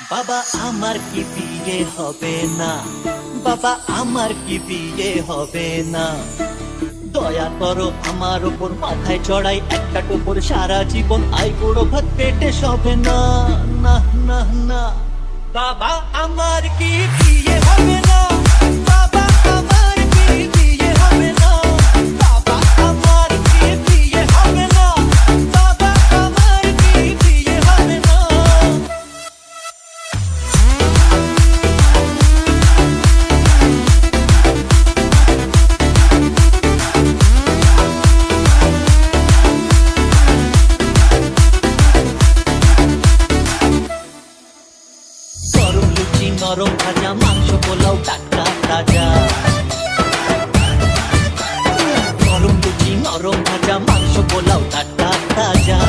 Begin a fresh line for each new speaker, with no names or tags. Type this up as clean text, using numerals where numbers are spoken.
বাবা আমার কি বিয়ে হবে না, বাবা আমার কি বিয়ে হবে না, দয়া করো আমার ওপর, মাথায় চড়াই একটা টোপর, সারা জীবন আই বড় ভাত পেটে সবে না, না না না। বাবা আমার কি বিয়ে হবে না, বাবা আমার কি বিয়ে হবে না, বাবা আমার কি বিয়ে হবে না, বাবা আমার কি বিয়ে হবে না। গরম লুচি নরম ভাজা, মাংস পোলাও টাটকা তাজা। গরম লুচি নরম ভাজা, মাংস পোলাও টাটকা তাজা।